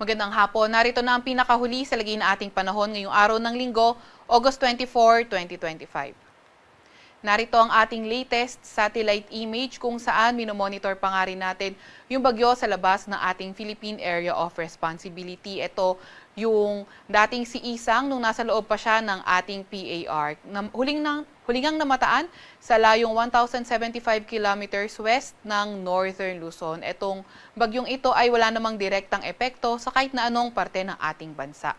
Magandang hapon. Narito na ang pinakahuli sa lagay na ating panahon ngayong araw ng Linggo, August 24, 2025. Narito ang ating latest satellite image kung saan minomonitor pa nga rin natin yung bagyo sa labas ng ating Philippine Area of Responsibility. Ito yung dating si Isang nung nasa loob pa siya ng ating PAR. Hulingang namataan sa layong 1,075 kilometers west ng Northern Luzon. Itong bagyong ito ay wala namang direktang epekto sa kahit na anong parte ng ating bansa.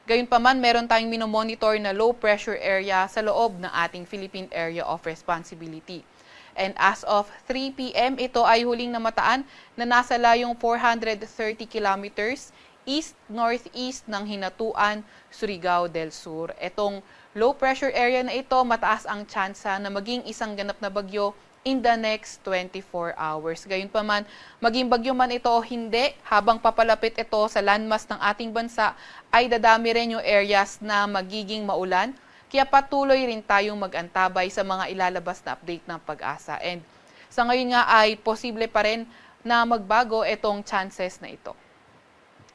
Gayunpaman, meron tayong minomonitor na low pressure area sa loob ng ating Philippine Area of Responsibility. And as of 3 p.m., ito ay huling namataan na nasa layong 430 kilometers east-northeast ng Hinatuan, Surigao del Sur. Itong low pressure area na ito, mataas ang tsansa na maging isang ganap na bagyo in the next 24 hours. Gayunpaman, maging bagyo man ito o hindi, habang papalapit ito sa landmass ng ating bansa, ay dadami rin yung areas na magiging maulan. Kaya patuloy rin tayong mag-antabay sa mga ilalabas na update ng Pag-asa. And sa ngayon nga ay posible pa rin na magbago itong chances na ito.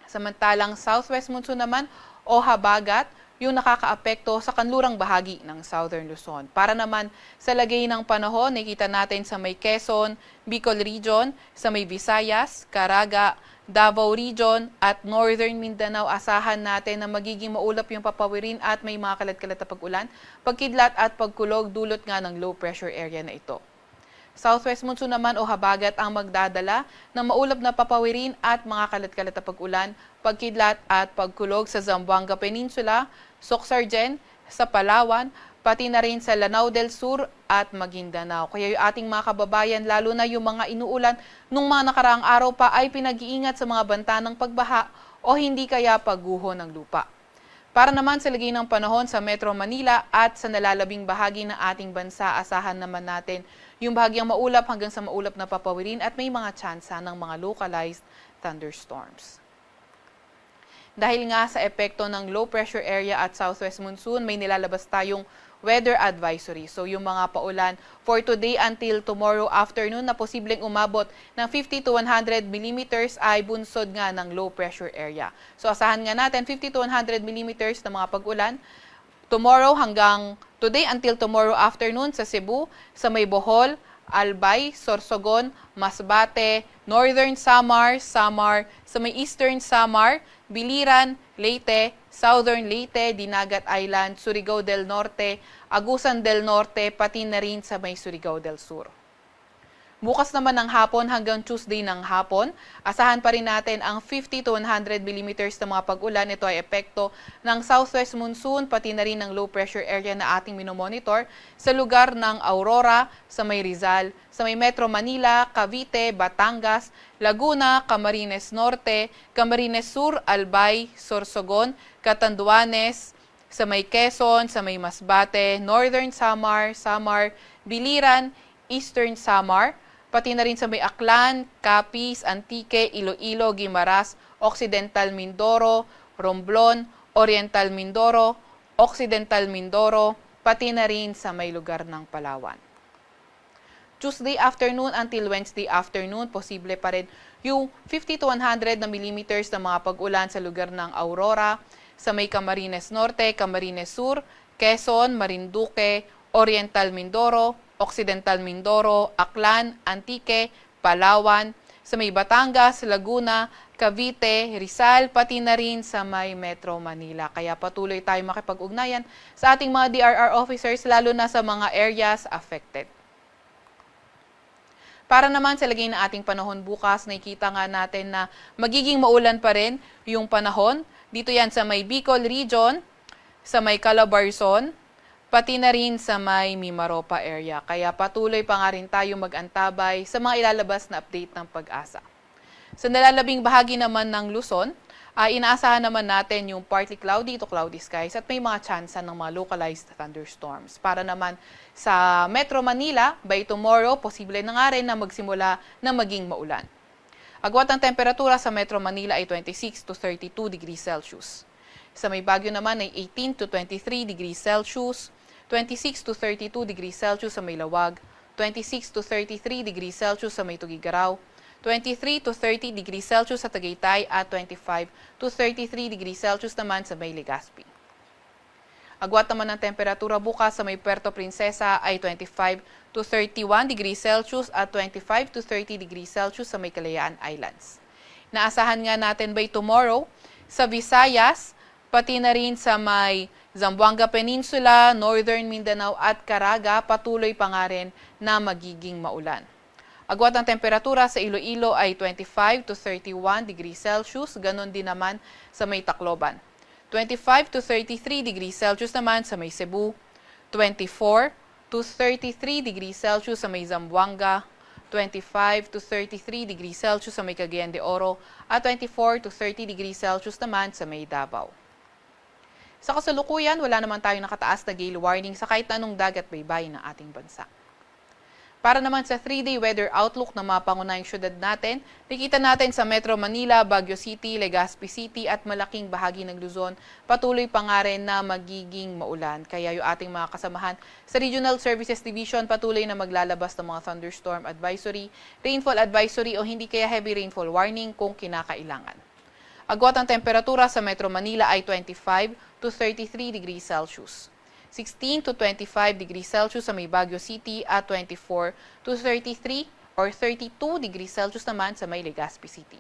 Samantalang southwest monsoon naman o habagat, yung nakakaapekto sa kanlurang bahagi ng Southern Luzon. Para naman sa lagay ng panahon, nakita natin sa may Quezon, Bicol Region, sa may Visayas, Caraga, Davao Region at Northern Mindanao, asahan natin na magiging maulap yung papawirin at may mga kalat-kalat na pag-ulan, pagkidlat at pagkulog dulot nga ng low pressure area na ito. Southwest monsoon naman o habagat ang magdadala ng maulap na papawirin at mga kalat-kalat na pag-ulan, pagkidlat at pagkulog sa Zamboanga Peninsula, Soxargen, sa Palawan, pati na rin sa Lanao del Sur at Maguindanao. Kaya yung ating mga kababayan, lalo na yung mga inuulan nung mga nakaraang araw pa ay pinag-iingat sa mga banta ng pagbaha o hindi kaya pagguho ng lupa. Para naman sa lagay ng panahon sa Metro Manila at sa nalalabing bahagi ng ating bansa, asahan naman natin yung bahagyang maulap hanggang sa maulap na papawirin at may mga tsansa ng mga localized thunderstorms. Dahil nga sa epekto ng low pressure area at southwest monsoon, may nilalabas tayong weather advisory. So yung mga paulan for today until tomorrow afternoon na posibleng umabot ng 50 to 100 millimeters ay bunsod nga ng low pressure area. So asahan nga natin 50 to 100 millimeters na mga pag-ulan tomorrow hanggang today until tomorrow afternoon sa Cebu, sa may Bohol, Albay, Sorsogon, Masbate, Northern Samar, sa may Eastern Samar, Biliran, Leyte, Southern Leyte, Dinagat Island, Surigao del Norte, Agusan del Norte, pati na rin sa may Surigao del Sur. Bukas naman ng hapon hanggang Tuesday ng hapon, asahan pa rin natin ang 50 to 100 millimeters na mga pag-ulan. Ito ay epekto ng southwest monsoon, pati na rin ng low pressure area na ating minomonitor sa lugar ng Aurora, sa may Rizal, sa may Metro Manila, Cavite, Batangas, Laguna, Camarines Norte, Camarines Sur, Albay, Sorsogon, Catanduanes, sa may Quezon, sa may Masbate, Northern Samar, Biliran, Eastern Samar, pati na rin sa may Aklan, Capiz, Antique, Iloilo, Guimaras, Occidental Mindoro, Romblon, Oriental Mindoro, Occidental Mindoro, pati na rin sa may lugar ng Palawan. Tuesday afternoon until Wednesday afternoon, posible pa rin yung 50 to 100 na millimeters na mga pag-ulan sa lugar ng Aurora, sa may Camarines Norte, Camarines Sur, Quezon, Marinduque, Oriental Mindoro, Occidental Mindoro, Aklan, Antique, Palawan, sa may Batangas, Laguna, Cavite, Rizal, pati na rin sa may Metro Manila. Kaya patuloy tayo makipag-ugnayan sa ating mga DRR officers, lalo na sa mga areas affected. Para naman sa lagay na ating panahon bukas, nakikita nga natin na magiging maulan pa rin yung panahon. Dito yan sa may Bicol Region, sa may Calabarzon, pati na rin sa may Mimaropa area. Kaya patuloy pa nga rin tayo mag-antabay sa mga ilalabas na update ng Pag-asa. Sa nalalabing bahagi naman ng Luzon, inaasahan naman natin yung partly cloudy to cloudy skies at may mga tsansa ng mga localized thunderstorms. Para naman sa Metro Manila, by tomorrow, posible na nga rin na magsimula na maging maulan. Agwat ang temperatura sa Metro Manila ay 26 to 32 degrees Celsius. Sa may Baguio naman ay 18 to 23 degrees Celsius, 26 to 32 degrees Celsius sa may Lawag, 26 to 33 degrees Celsius sa may Tugigaraw, 23 to 30 degrees Celsius sa Tagaytay at 25 to 33 degrees Celsius naman sa may Legazpi. Agwat naman ng temperatura bukas sa may Puerto Princesa ay 25 to 31 degrees Celsius at 25 to 30 degrees Celsius sa may Kalayaan Islands. Naasahan nga natin by tomorrow sa Visayas, pati na rin sa may Zamboanga Peninsula, Northern Mindanao at Caraga, patuloy pa nga rin na magiging maulan. Agwat ang temperatura sa Iloilo ay 25 to 31 degrees Celsius, ganon din naman sa may Tacloban. 25 to 33 degrees Celsius naman sa may Cebu, 24 to 33 degrees Celsius sa may Zamboanga, 25 to 33 degrees Celsius sa may Cagayan de Oro, at 24 to 30 degrees Celsius naman sa may Davao. Sa kasalukuyan, wala naman tayong nakataas na gale warning sa kahit anong dagat baybayin ng ating bansa. Para naman sa 3-day weather outlook ng mga pangunahing syudad natin, nakita natin sa Metro Manila, Baguio City, Legazpi City at malaking bahagi ng Luzon, patuloy pa nga rin na magiging maulan. Kaya yung ating mga kasamahan sa Regional Services Division patuloy na maglalabas ng mga thunderstorm advisory, rainfall advisory o hindi kaya heavy rainfall warning kung kinakailangan. Agwat ang temperatura sa Metro Manila ay 25 to 33 degrees Celsius. 16 to 25 degrees Celsius sa may Baguio City at 24 to 33 or 32 degrees Celsius naman sa may Legazpi City.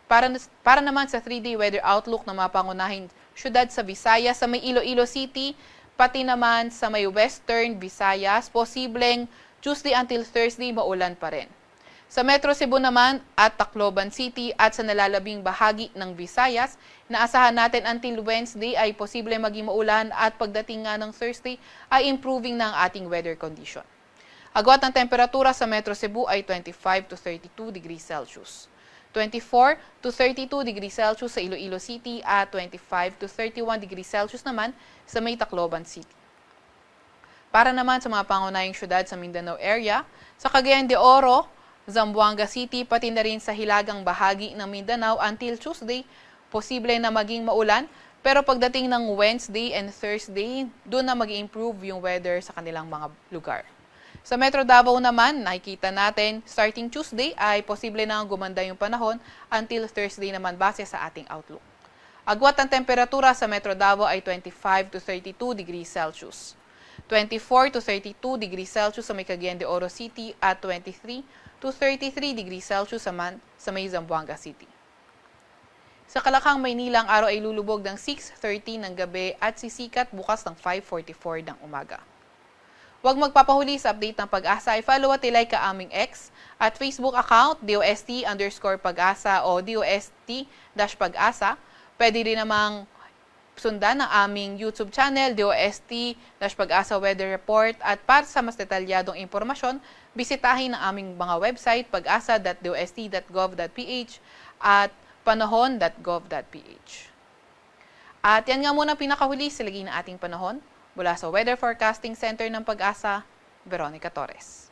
Para naman sa 3-day weather outlook ng mga pangunahing syudad sa Visayas, sa may Iloilo City, pati naman sa may Western Visayas, posibleng Tuesday until Thursday maulan pa rin. Sa Metro Cebu naman at Tacloban City at sa nalalabing bahagi ng Visayas, naasahan natin until Wednesday ay posible maging maulan at pagdating nga ng Thursday ay improving ng ating weather condition. Agwat ng temperatura sa Metro Cebu ay 25 to 32 degrees Celsius. 24 to 32 degrees Celsius sa Iloilo City at 25 to 31 degrees Celsius naman sa may Tacloban City. Para naman sa mga pangunahing syudad sa Mindanao area, sa Cagayan de Oro, Zamboanga City, pati na rin sa hilagang bahagi ng Mindanao until Tuesday, posible na maging maulan. Pero pagdating ng Wednesday and Thursday, doon na mag-improve yung weather sa kanilang mga lugar. Sa Metro Davao naman, nakikita natin, starting Tuesday ay posible na gumanda yung panahon until Thursday naman base sa ating outlook. Agwat ang temperatura sa Metro Davao ay 25 to 32 degrees Celsius. 24 to 32 degrees Celsius sa may Cagayan de Oro City at 23 to 33 degrees Celsius naman sa may Zamboanga City. Sa Kalakang, Maynila, ang araw ay lulubog ng 6:30 ng gabi at sisikat bukas ng 5:44 ng umaga. Huwag magpapahuli sa update ng Pag-asa, i-follow at i-like ka aming X at Facebook account DOST_Pag-asa o DOST-Pag-asa. Pwede rin namang sundan ang aming YouTube channel, DOST-Pag-asa Weather Report, at para sa mas detalyadong impormasyon, bisitahin ang aming mga website pag-asa.dost.gov.ph at panahon.gov.ph. At yan nga muna pinakahuli sa lagi ng ating panahon. Mula sa Weather Forecasting Center ng Pag-asa, Veronica Torres.